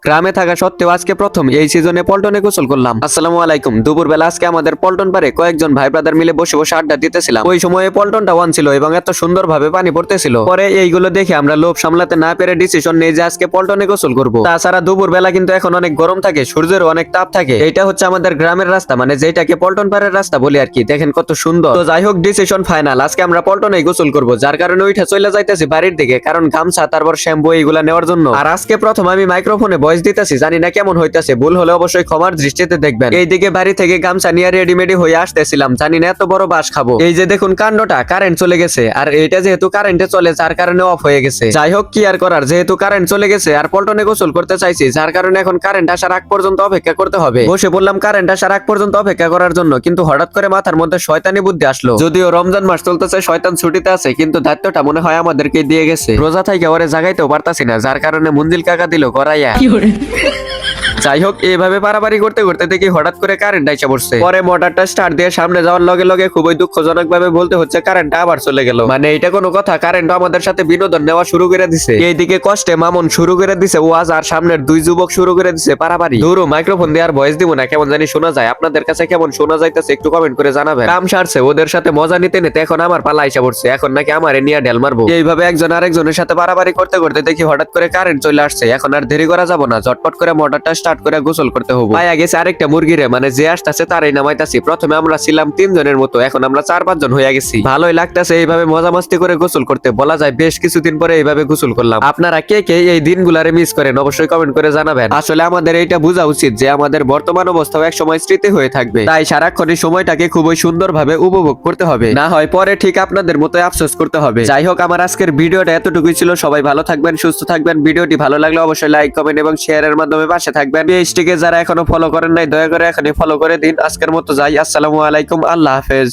গ্রামে থাকা সত্ত্বেও আজকে প্রথম এই সিজনে পল্টনে গোসল করলাম। আসসালামু আলাইকুম। দুপুরবেলা আজকে আমাদের পল্টন পারে কয়েকজন ভাই ব্রাদার মিলে বসে বসে আড্ডা দিতেছিলাম। ওই সময়ে পল্টনটা ওয়ান ছিল এবং এত সুন্দরভাবে পানি পড়তেছিল। পরে এইগুলো দেখে আমরা লোভ সামলাতে না পেরে ডিসিশন নেই যে আজকে পল্টনে গোসল করব। তাছাড়া দুপুরবেলা কিন্তু এখন অনেক গরম থাকে, সূর্যের অনেক তাপ থাকে। এটা হচ্ছে আমাদের গ্রামের রাস্তা, মানে যেটাকে পল্টন পাড়ের রাস্তা বলি আর কি। দেখেন কত সুন্দর। তো যাই হোক, ডিসিশন ফাইনাল, আজকে আমরা পল্টনে গোসল করব। যার কারণে ওইটা চলে যাইতেছি বাড়ির দিকে, কারণ গামছা তারপর শ্যাম্পু এইগুলা নেওয়ার জন্য। আর আজকে প্রথম আমি মাইক্রোফোনে ভয়েস দিতেছি, জানি না কেমন হইতাছে, ভুল হলে অবশ্যই ক্ষমার দৃষ্টিতে দেখবেন। এইদিকে বাড়ি থেকে গামছা নিয়ে রেডিমেডি হয়ে আসতেছিলাম, জানি না এত বড় বাস খাবো। এই যে দেখুন কাণ্ডটা, কারেন্ট চলে গেছে, আর এইটা যেহেতু কারেন্টে চলে যার কারণে অফ হয়ে গেছে। যাই হোক, কি আর করার, যেহেতু কারেন্ট চলে গেছে আর পল্টনে গোসল করতে চাইছি, যার কারণে এখন কারেন্ট আসার আগ পর্যন্ত অপেক্ষা করতে হবে। বসে পড়লাম কারেন্ট আসার আগ পর্যন্ত অপেক্ষা করার জন্য, কিন্তু হঠাৎ করে মাথার মধ্যে শয়তানি বুদ্ধি আসলো। যদিও রমজান মাস চলতেছে, শয়তান ছুটিতে আছে, কিন্তু দায়িত্বটা মনে হয় আমাদেরকে দিয়ে গেছে। রোজা থেকে ওরে জাগাইতেও পারতাছি না, যার কারণে মুঞ্জিল কাকা দিল করাইয়া। যাই হোক, এইভাবে পারাপারি করতে করতে দেখি হঠাৎ করে কারেন্ট আইসা পড়ছে। পরে মোটরটা স্টার্ট দিয়ে সামনে যাওয়ার লগে লগে খুবই দুঃখজনক ভাবে বলতে হচ্ছে কারেন্টটা আবার চলে গেল। মানে এটা কোনো কথা? কারেন্ট আমাদের সাথে বিনোদন নেওয়া শুরু করে দিছে। এইদিকে কষ্টে মামুন শুরু করে দিছে ওয়াজ, আর সামনের দুই যুবক শুরু করে দিছে পারাপারি। ধরো মাইক্রোফোন দিয়ে আর ভয়েস দিব না, কেমন জানি শোনা যায়। আপনাদের কাছে কেমন শোনা যাইতেছে একটু কমেন্ট করে জানাবেন। কাম সারছে, ওদের সাথে মজা নিতে নিতে এখন আমার পালা আইসা পড়ছে। এখন নাকি আমারে নিয়ে ঢেল মারবো। এইভাবে একজন আরেকজনের সাথে পারাপারি করতে করতে দেখি হঠাৎ করে কারেন্ট চলে আসছে। এখন আর দেরি করা যাব না, ঝটপট করে মোটরটা স্টার্ট করে গোসল করতে হবে। পাইয়া গেছে আরেকটা মুরগিরে, মানে যে আসতেছে তারই নামাইতাছি। প্রথমে আমরা ছিলাম 3 জনের মতো, এখন আমরা 4-5 জন হয়ে গেছি। ভালোই লাগতেছে এইভাবে মজা মাস্তি করে গোসল করতে। বলা যায় বেশ কিছুদিন পরে এইভাবে গোসল করলাম। আপনারা কে কে এই দিনগুলারে মিস করেন অবশ্যই কমেন্ট করে জানাবেন। আসলে আমাদের এইটা বোঝা উচিত যে আমাদের বর্তমান অবস্থাও এক সময় স্মৃতি হয়ে থাকবে, তাই সারাক্ষণ এই সময়টাকে খুবই সুন্দরভাবে উপভোগ করতে হবে, না হয় পরে ঠিক আপনাদের মতো আফসোস করতে হবে। যাই হোক, আমার আজকের ভিডিওটা এতটুকুই ছিল। সবাই ভালো থাকবেন, সুস্থ থাকবেন। ভিডিওটি ভালো লাগলে অবশ্যই লাইক, কমেন্ট এবং শেয়ারের মাধ্যমে পাশে থাকবেন। পেজটিকে যারা এখনো ফলো করেন নাই, দয়া করে এখনই ফলো করে দিন। আজকের মতো যাই, আসসালামু আলাইকুম, আল্লাহ হাফেজ।